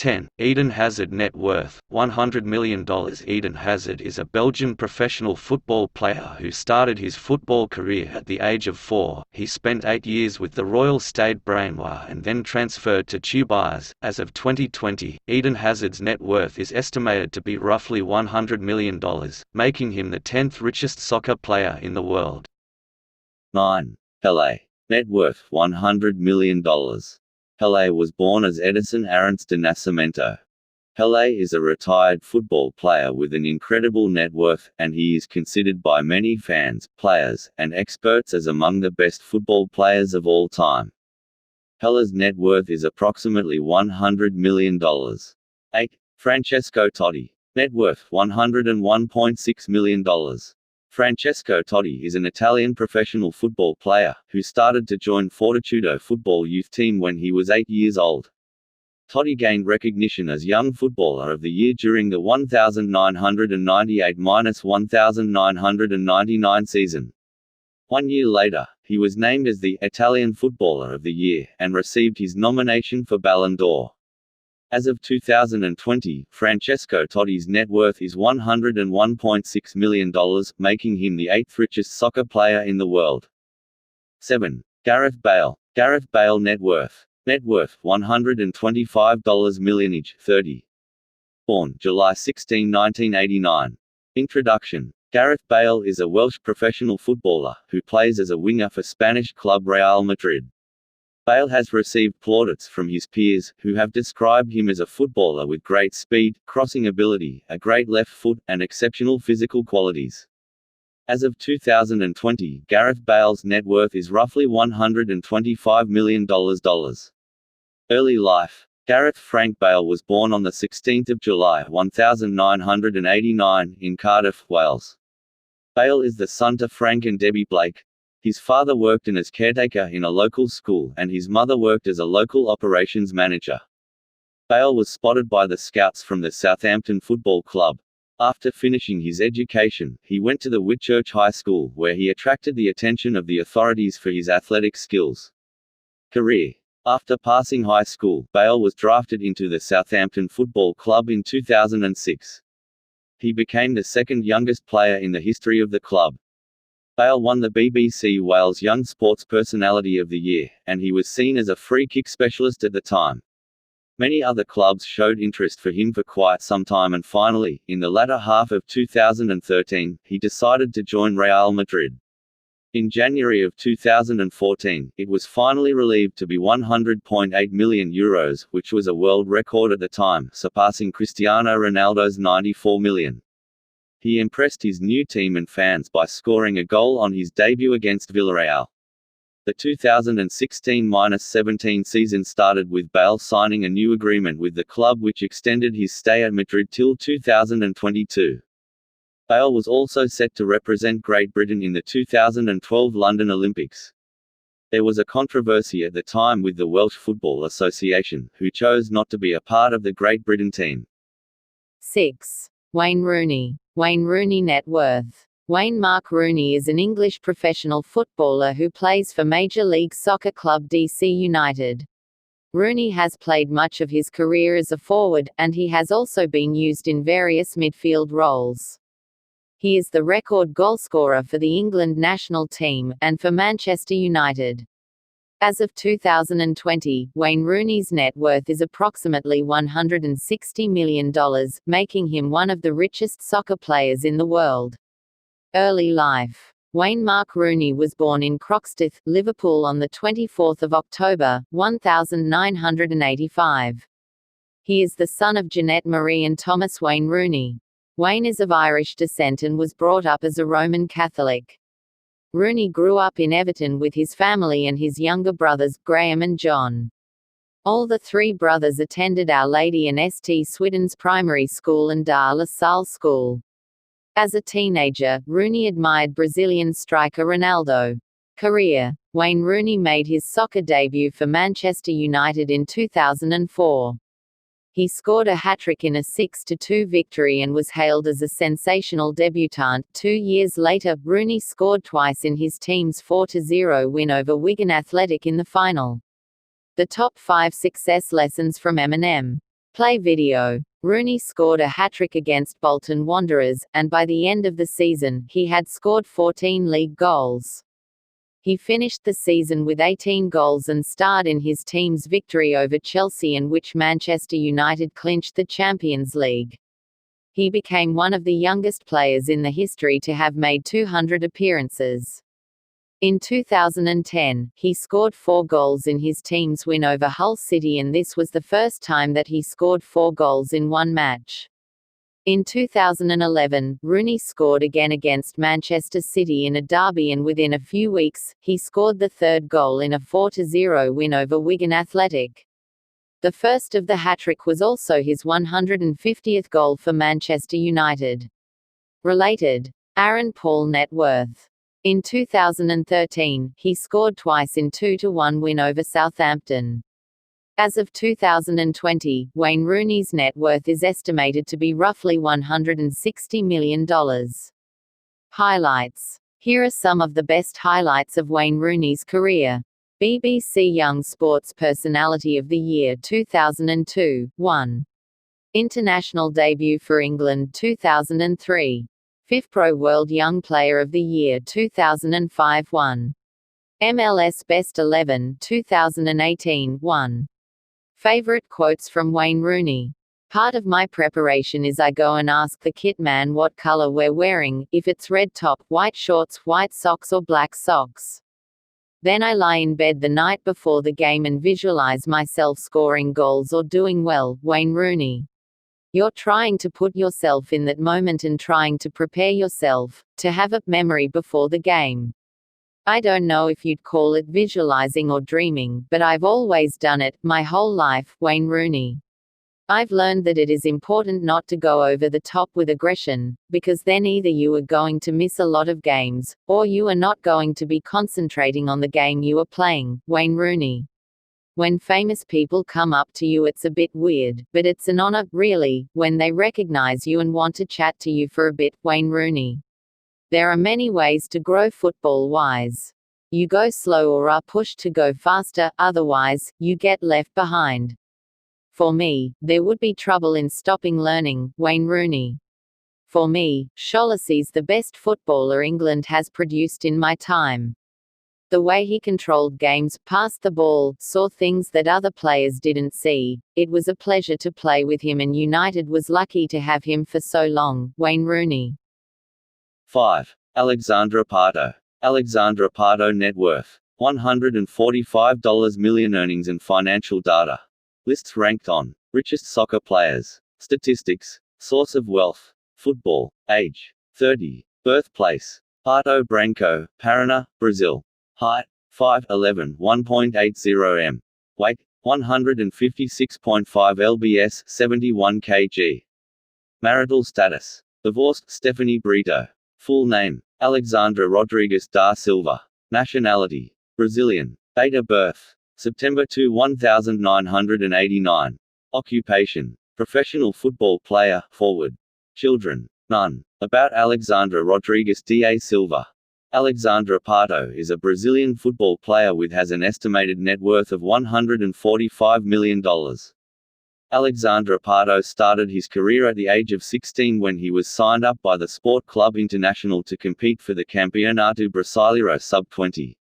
10. Eden Hazard net worth, $100 million. Eden Hazard is a Belgian professional football player who started his football career at the age of 4. He spent 8 years with the Royal Stade Brainois and then transferred to Toulon. As of 2020, Eden Hazard's net worth is estimated to be roughly $100 million, making him the 10th richest soccer player in the world. 9. Pelé. Net worth $100 million. Pelé was born as Edison Arantes de Nascimento. Pelé is a retired football player with an incredible net worth, and he is considered by many fans, players, and experts as among the best football players of all time. Pelé's net worth is approximately $100 million. 8. Francesco Totti. Net worth $101.6 million. Francesco Totti is an Italian professional football player, who started to join Fortitudo football youth team when he was 8 years old. Totti gained recognition as Young Footballer of the Year during the 1998–1999 season. 1 year later, he was named as the Italian Footballer of the Year, and received his nomination for Ballon d'Or. As of 2020, Francesco Totti's net worth is $101.6 million, making him the 8th richest soccer player in the world. 7. Gareth Bale. Gareth Bale net worth $125 million. 30. Born July 16, 1989. Introduction. Gareth Bale is a Welsh professional footballer, who plays as a winger for Spanish club Real Madrid. Bale has received plaudits from his peers, who have described him as a footballer with great speed, crossing ability, a great left foot, and exceptional physical qualities. As of 2020, Gareth Bale's net worth is roughly $125 million. Early life. Gareth Frank Bale was born on 16 July 1989, in Cardiff, Wales. Bale is the son to Frank and Debbie Blake. His father worked as caretaker in a local school, and his mother worked as a local operations manager. Bale was spotted by the scouts from the Southampton Football Club. After finishing his education, he went to the Whitchurch High School, where he attracted the attention of the authorities for his athletic skills. Career. After passing high school, Bale was drafted into the Southampton Football Club in 2006. He became the second youngest player in the history of the club. Bale won the BBC Wales Young Sports Personality of the Year, and he was seen as a free-kick specialist at the time. Many other clubs showed interest for him for quite some time, and finally, in the latter half of 2013, he decided to join Real Madrid. In January of 2014, it was finally relieved to be €100.8 million, which was a world record at the time, surpassing Cristiano Ronaldo's €94 million. He impressed his new team and fans by scoring a goal on his debut against Villarreal. The 2016–17 season started with Bale signing a new agreement with the club, which extended his stay at Madrid till 2022. Bale was also set to represent Great Britain in the 2012 London Olympics. There was a controversy at the time with the Welsh Football Association, who chose not to be a part of the Great Britain team. 6. Wayne Rooney. Wayne Rooney net worth. Wayne Mark Rooney is an English professional footballer who plays for Major League Soccer club DC United. Rooney has played much of his career as a forward, and he has also been used in various midfield roles. He is the record goalscorer for the England national team, and for Manchester United. As of 2020, Wayne Rooney's net worth is approximately $160 million, making him one of the richest soccer players in the world. Early life. Wayne Mark Rooney was born in Croxteth, Liverpool on 24 October, 1985. He is the son of Jeanette Marie and Thomas Wayne Rooney. Wayne is of Irish descent and was brought up as a Roman Catholic. Rooney grew up in Everton with his family and his younger brothers, Graham and John. All the three brothers attended Our Lady and St. Swithin's Primary School and Dar La Salle School. As a teenager, Rooney admired Brazilian striker Ronaldo. Career. Wayne Rooney made his soccer debut for Manchester United in 2004. He scored a hat-trick in a 6–2 victory and was hailed as a sensational debutant. 2 years later, Rooney scored twice in his team's 4–0 win over Wigan Athletic in the final. The top 5 success lessons from Eminem. Play video. Rooney scored a hat-trick against Bolton Wanderers, and by the end of the season, he had scored 14 league goals. He finished the season with 18 goals and starred in his team's victory over Chelsea, in which Manchester United clinched the Champions League. He became one of the youngest players in the history to have made 200 appearances. In 2010, he scored 4 goals in his team's win over Hull City, and this was the first time that he scored 4 goals in one match. In 2011, Rooney scored again against Manchester City in a derby, and within a few weeks, he scored the 3rd goal in a 4-0 win over Wigan Athletic. The first of the hat-trick was also his 150th goal for Manchester United. Related. Aaron Paul net worth. In 2013, he scored twice in 2-1 win over Southampton. As of 2020, Wayne Rooney's net worth is estimated to be roughly $160 million. Highlights. Here are some of the best highlights of Wayne Rooney's career. BBC Young Sports Personality of the Year 2002, 1. International debut for England 2003. FIFPro World Young Player of the Year 2005, 1. MLS Best 11 2018, 1. Favorite quotes from Wayne Rooney. Part of my preparation is I go and ask the kit man what color we're wearing, if it's red top, white shorts, white socks or black socks. Then I lie in bed the night before the game and visualize myself scoring goals or doing well. Wayne Rooney. You're trying to put yourself in that moment and trying to prepare yourself to have a memory before the game. I don't know if you'd call it visualizing or dreaming, but I've always done it, my whole life. Wayne Rooney. I've learned that it is important not to go over the top with aggression, because then either you are going to miss a lot of games, or you are not going to be concentrating on the game you are playing. Wayne Rooney. When famous people come up to you, it's a bit weird, but it's an honor, really, when they recognize you and want to chat to you for a bit. Wayne Rooney. There are many ways to grow football-wise. You go slow or are pushed to go faster, otherwise, you get left behind. For me, there would be trouble in stopping learning. Wayne Rooney. For me, Shaughnessy's the best footballer England has produced in my time. The way he controlled games, passed the ball, saw things that other players didn't see. It was a pleasure to play with him, and United was lucky to have him for so long. Wayne Rooney. 5. Alexandra Pato. Alexandra Pato net worth. $145 million. Earnings and financial data. Lists ranked on richest soccer players. Statistics. Source of wealth. Football. Age. 30. Birthplace. Pato Branco, Paraná, Brazil. Height. 5'11", 1.80 m. Weight. 156.5 lbs, 71 kg. Marital status. Divorced. Stephanie Brito. Full name. Alexandra Rodrigues da Silva. Nationality. Brazilian. Date of birth. September 2, 1989. Occupation. Professional football player, forward. Children. None. About Alexandra Rodrigues da Silva. Alexandra Pato is a Brazilian football player has an estimated net worth of $145 million. Alexandra Pato started his career at the age of 16 when he was signed up by the Sport Club International to compete for the Campeonato Brasileiro Sub-20.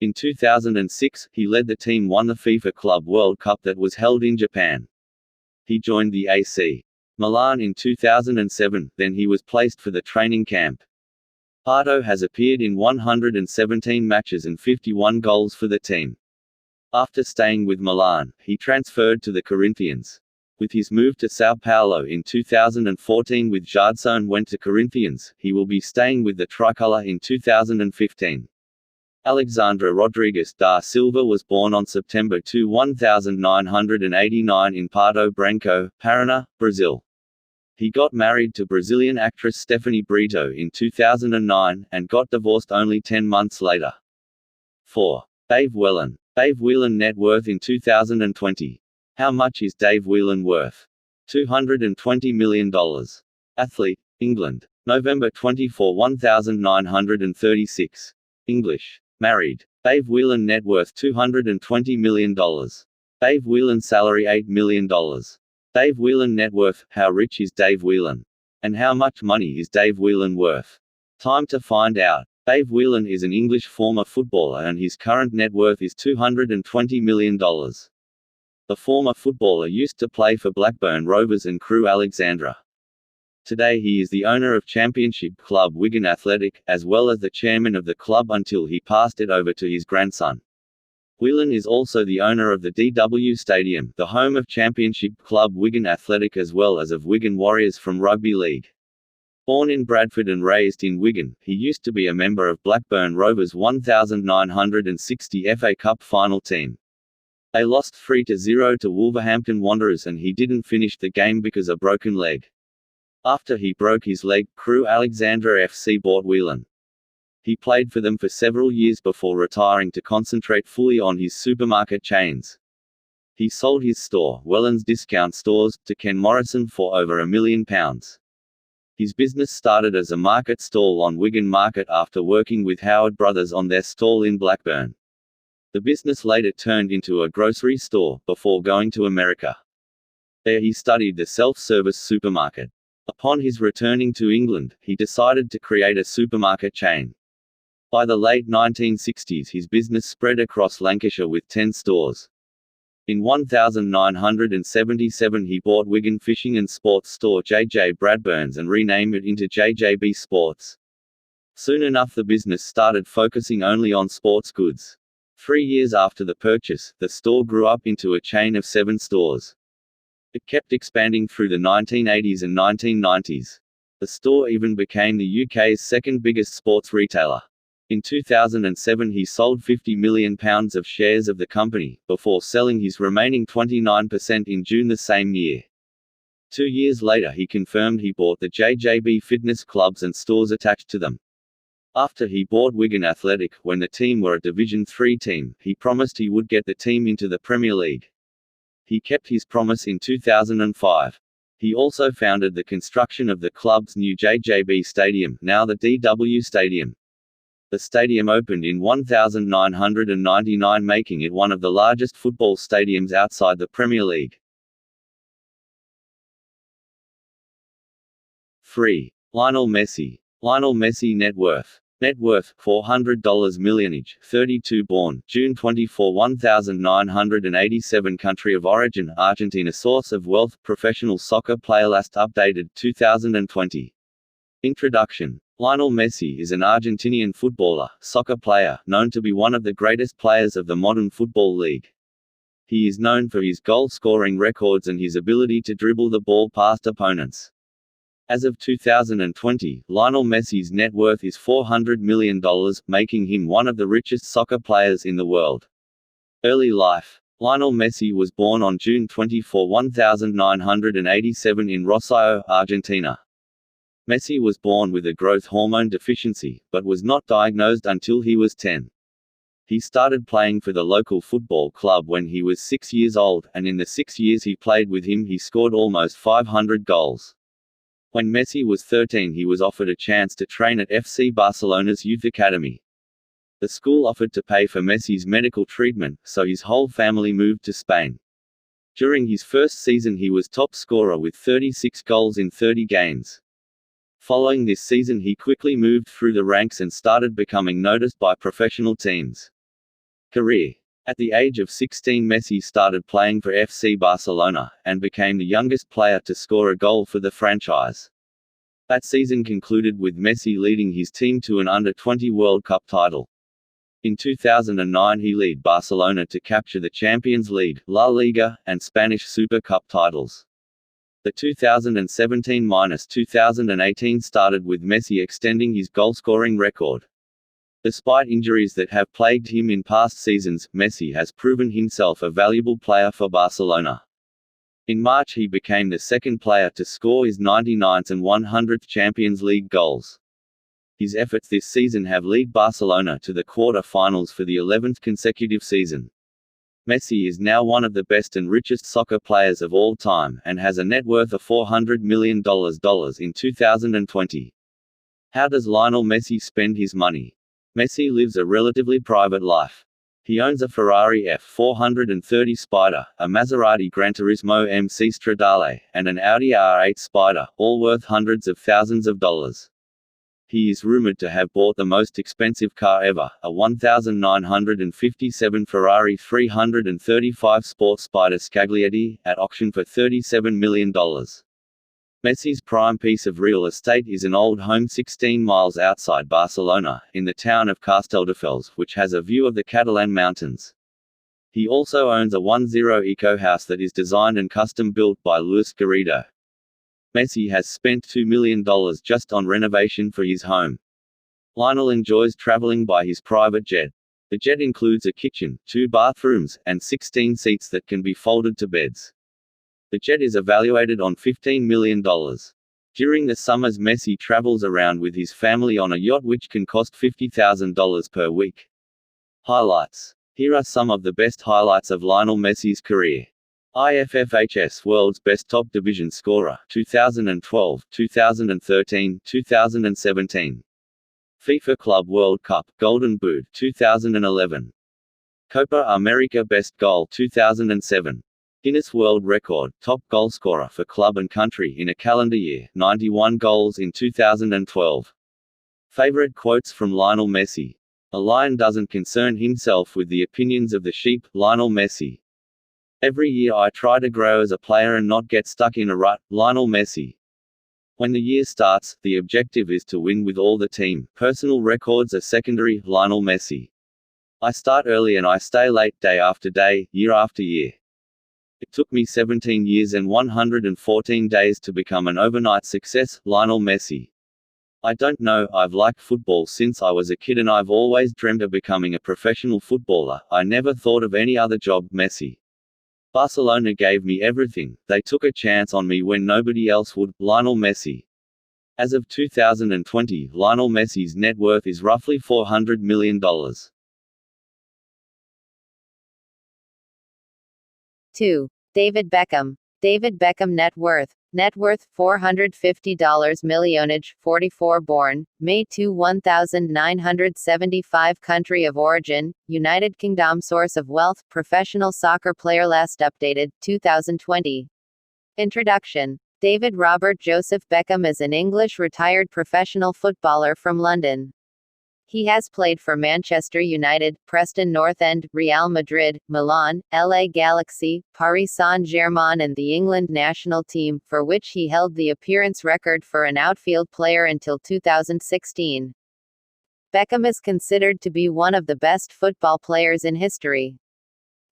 In 2006, he led the team won the FIFA Club World Cup that was held in Japan. He joined the AC Milan in 2007, then he was placed for the training camp. Pato has appeared in 117 matches and 51 goals for the team. After staying with Milan, he transferred to the Corinthians. With his move to São Paulo in 2014 with Jadson went to Corinthians, he will be staying with the Tricolor in 2015. Alexandra Rodrigues da Silva was born on September 2, 1989 in Pato Branco, Paraná, Brazil. He got married to Brazilian actress Stephanie Brito in 2009, and got divorced only 10 months later. 4. Dave Whelan. Dave Whelan net worth in 2020. How much is Dave Whelan worth? $220 million. Athlete. England. November 24, 1936. English. Married. Dave Whelan net worth $220 million. Dave Whelan salary $8 million. Dave Whelan net worth. How rich is Dave Whelan? And how much money is Dave Whelan worth? Time to find out. Dave Whelan is an English former footballer and his current net worth is $220 million. The former footballer used to play for Blackburn Rovers and Crewe Alexandra. Today he is the owner of Championship club Wigan Athletic, as well as the chairman of the club until he passed it over to his grandson. Whelan is also the owner of the DW Stadium, the home of Championship club Wigan Athletic as well as of Wigan Warriors from Rugby League. Born in Bradford and raised in Wigan, he used to be a member of Blackburn Rovers' 1960 FA Cup final team. They lost 3-0 to Wolverhampton Wanderers and he didn't finish the game because of a broken leg. After he broke his leg, Crewe Alexandra FC bought Whelan. He played for them for several years before retiring to concentrate fully on his supermarket chains. He sold his store, Whelan's Discount Stores, to Ken Morrison for over £1 million. His business started as a market stall on Wigan Market after working with Howard Brothers on their stall in Blackburn. The business later turned into a grocery store, before going to America. There he studied the self-service supermarket. Upon his returning to England, he decided to create a supermarket chain. By the late 1960s his business spread across Lancashire with 10 stores. In 1977 he bought Wigan Fishing and Sports Store J.J. Bradburns and renamed it into JJB Sports. Soon enough the business started focusing only on sports goods. 3 years after the purchase, the store grew up into a chain of 7 stores. It kept expanding through the 1980s and 1990s. The store even became the UK's second biggest sports retailer. In 2007 he sold £50 million of shares of the company, before selling his remaining 29% in June the same year. 2 years later he confirmed he bought the JJB fitness clubs and stores attached to them. After he bought Wigan Athletic, when the team were a Division 3 team, he promised he would get the team into the Premier League. He kept his promise in 2005. He also founded the construction of the club's new JJB Stadium, now the DW Stadium. The stadium opened in 1999, making it one of the largest football stadiums outside the Premier League. 3. Lionel Messi. Lionel Messi net worth. Net worth, $400 millionage, 32 born, June 24 1987 Country of origin, Argentina Source of wealth, professional soccer player last updated, 2020. Introduction. Lionel Messi is an Argentinian footballer, soccer player, known to be one of the greatest players of the modern football league. He is known for his goal-scoring records and his ability to dribble the ball past opponents. As of 2020, Lionel Messi's net worth is $400 million, making him one of the richest soccer players in the world. Early life. Lionel Messi was born on June 24 1987 in Rosario, Argentina. Messi was born with a growth hormone deficiency, but was not diagnosed until he was 10. He started playing for the local football club when he was 6 years old, and in the 6 years he played with him he scored almost 500 goals. When Messi was 13 he was offered a chance to train at FC Barcelona's youth academy. The school offered to pay for Messi's medical treatment, so his whole family moved to Spain. During his first season he was top scorer with 36 goals in 30 games. Following this season he quickly moved through the ranks and started becoming noticed by professional teams. Career. At the age of 16 Messi started playing for FC Barcelona, and became the youngest player to score a goal for the franchise. That season concluded with Messi leading his team to an Under-20 World Cup title. In 2009 he led Barcelona to capture the Champions League, La Liga, and Spanish Super Cup titles. The 2017–2018 started with Messi extending his goal-scoring record. Despite injuries that have plagued him in past seasons, Messi has proven himself a valuable player for Barcelona. In March he became the second player to score his 99th and 100th Champions League goals. His efforts this season have led Barcelona to the quarter-finals for the 11th consecutive season. Messi is now one of the best and richest soccer players of all time, and has a net worth of $400 million in 2020. How does Lionel Messi spend his money? Messi lives a relatively private life. He owns a Ferrari F430 Spider, a Maserati Gran Turismo MC Stradale, and an Audi R8 Spider, all worth hundreds of thousands of dollars. He is rumored to have bought the most expensive car ever, a 1957 Ferrari 335 Sport Spider Scaglietti, at auction for $37 million. Messi's prime piece of real estate is an old home 16 miles outside Barcelona, in the town of Castelldefels, which has a view of the Catalan mountains. He also owns a 10 eco house that is designed and custom-built by Luis Garrido. Messi has spent $2 million just on renovation for his home. Lionel enjoys traveling by his private jet. The jet includes a kitchen, 2 bathrooms, and 16 seats that can be folded to beds. The jet is evaluated on $15 million. During the summers, Messi travels around with his family on a yacht which can cost $50,000 per week. Highlights. Here are some of the best highlights of Lionel Messi's career. IFFHS World's Best Top Division Scorer, 2012, 2013, 2017. FIFA Club World Cup, Golden Boot, 2011. Copa America Best Goal, 2007. Guinness World Record, top goalscorer for club and country in a calendar year, 91 goals in 2012. Favorite quotes from Lionel Messi. A lion doesn't concern himself with the opinions of the sheep, Lionel Messi. Every year I try to grow as a player and not get stuck in a rut, Lionel Messi. When the year starts, the objective is to win with all the team, personal records are secondary, Lionel Messi. I start early and I stay late day after day, year after year. It took me 17 years and 114 days to become an overnight success, Lionel Messi. I don't know, I've liked football since I was a kid and I've always dreamed of becoming a professional footballer, I never thought of any other job, Messi. Barcelona gave me everything, they took a chance on me when nobody else would, Lionel Messi. As of 2020, Lionel Messi's net worth is roughly $400 million. 2. David Beckham. David Beckham net worth $450 millionage, 44 born, May 2 1975 country of origin, United Kingdom source of wealth, professional soccer player last updated, 2020. Introduction. David Robert Joseph Beckham is an English retired professional footballer from London. He has played for Manchester United, Preston North End, Real Madrid, Milan, LA Galaxy, Paris Saint-Germain and the England national team, for which he held the appearance record for an outfield player until 2016. Beckham is considered to be one of the best football players in history.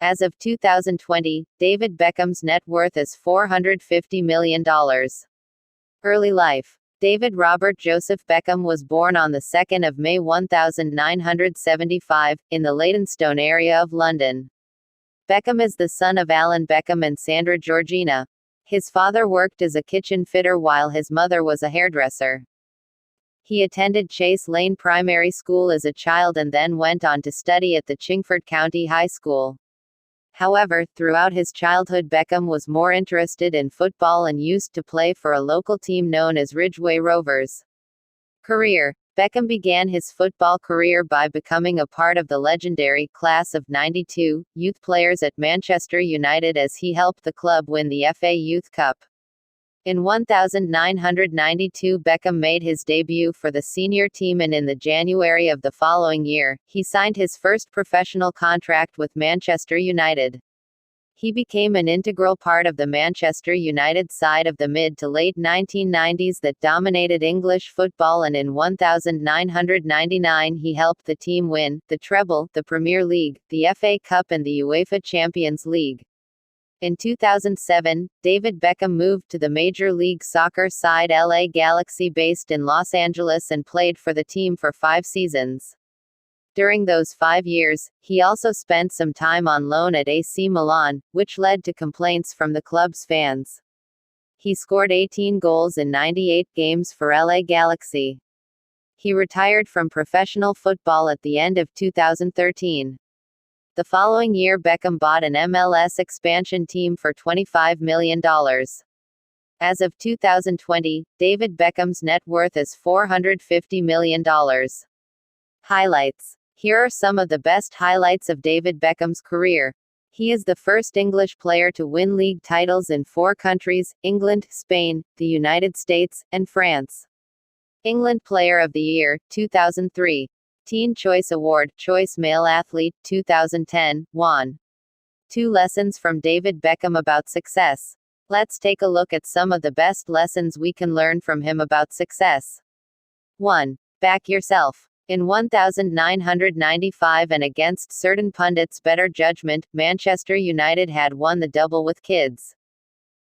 As of 2020, David Beckham's net worth is $450 million. Early life. David Robert Joseph Beckham was born on 2 May 1975, in the Leytonstone area of London. Beckham is the son of Alan Beckham and Sandra Georgina. His father worked as a kitchen fitter while his mother was a hairdresser. He attended Chase Lane Primary School as a child and then went on to study at the Chingford County High School. However, throughout his childhood Beckham was more interested in football and used to play for a local team known as Ridgeway Rovers. Career. Beckham began his football career by becoming a part of the legendary Class of '92 youth players at Manchester United as he helped the club win the FA Youth Cup. In 1992 Beckham made his debut for the senior team and in the January of the following year, he signed his first professional contract with Manchester United. He became an integral part of the Manchester United side of the mid to late 1990s that dominated English football and in 1999 he helped the team win the treble, the Premier League, the FA Cup and the UEFA Champions League. In 2007, David Beckham moved to the Major League Soccer side LA Galaxy based in Los Angeles and played for the team for 5 seasons. During those 5 years, he also spent some time on loan at AC Milan, which led to complaints from the club's fans. He scored 18 goals in 98 games for LA Galaxy. He retired from professional football at the end of 2013. The following year Beckham bought an MLS expansion team for $25 million. As of 2020, David Beckham's net worth is $450 million. Highlights. Here are some of the best highlights of David Beckham's career. He is the first English player to win league titles in 4 countries: England, Spain, the United States, and France. England Player of the Year, 2003. Teen Choice Award, Choice Male Athlete, 2010, won. 2 lessons from David Beckham about success. Let's take a look at some of the best lessons we can learn from him about success. 1. Back yourself. In 1995 and against certain pundits' better judgment, Manchester United had won the double with kids.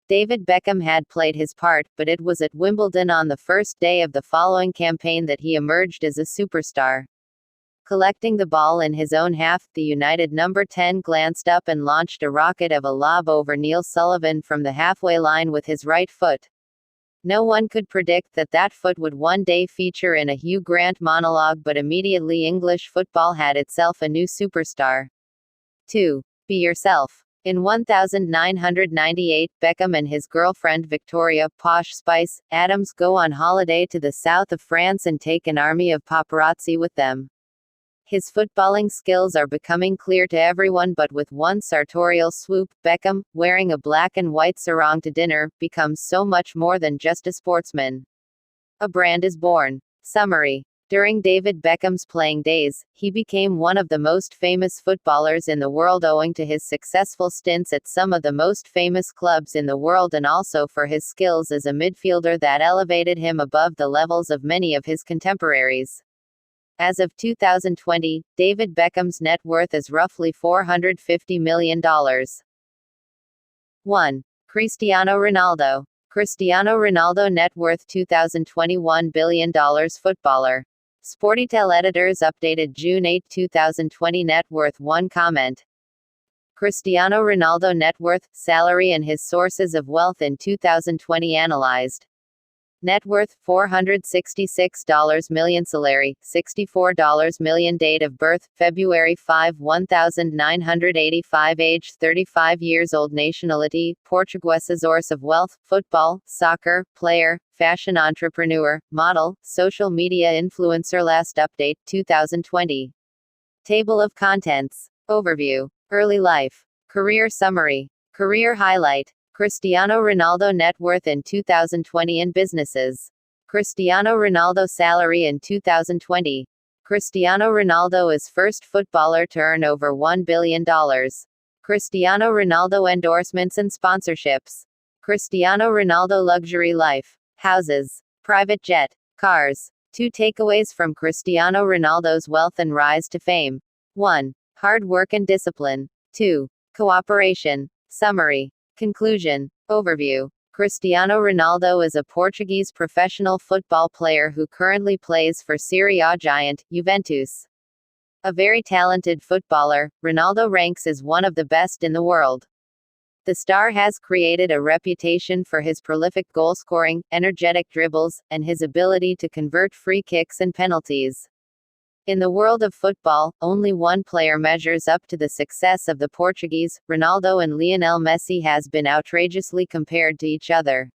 David Beckham had played his part, but it was at Wimbledon on the first day of the following campaign that he emerged as a superstar. Collecting the ball in his own half, the United number 10 glanced up and launched a rocket of a lob over Neil Sullivan from the halfway line with his right foot. No one could predict that that foot would one day feature in a Hugh Grant monologue, but immediately English football had itself a new superstar. 2. Be yourself. In 1998, Beckham and his girlfriend Victoria "Posh Spice" Adams go on holiday to the south of France and take an army of paparazzi with them. His footballing skills are becoming clear to everyone, but with one sartorial swoop, Beckham, wearing a black and white sarong to dinner, becomes so much more than just a sportsman. A brand is born. Summary. During David Beckham's playing days, he became one of the most famous footballers in the world owing to his successful stints at some of the most famous clubs in the world, and also for his skills as a midfielder that elevated him above the levels of many of his contemporaries. As of 2020, David Beckham's net worth is roughly $450 million. 1. Cristiano Ronaldo. Cristiano Ronaldo net worth $2021 billion. Footballer. Sportitel editors updated June 8, 2020 net worth. 1 comment. Cristiano Ronaldo net worth, salary and his sources of wealth in 2020 analyzed. Net worth $466 million. Salary $64 million. Date of birth February 5, 1985. Age 35 years old. Nationality Portuguese. Source of wealth football, soccer player, fashion entrepreneur, model, social media influencer. Last update 2020. Table of contents. Overview. Early life. Career summary. Career highlight. Cristiano Ronaldo net worth in 2020 and businesses. Cristiano Ronaldo salary in 2020. Cristiano Ronaldo is first footballer to earn over $1 billion. Cristiano Ronaldo endorsements and sponsorships. Cristiano Ronaldo luxury life. Houses. Private jet. Cars. 2 takeaways from Cristiano Ronaldo's wealth and rise to fame. 1. Hard work and discipline. 2. Cooperation. Summary. Conclusion. Overview. Cristiano Ronaldo is a Portuguese professional football player who currently plays for Serie A giant, Juventus. A very talented footballer, Ronaldo ranks as one of the best in the world. The star has created a reputation for his prolific goal-scoring, energetic dribbles, and his ability to convert free kicks and penalties. In the world of football, only one player measures up to the success of the Portuguese. Ronaldo and Lionel Messi has been outrageously compared to each other.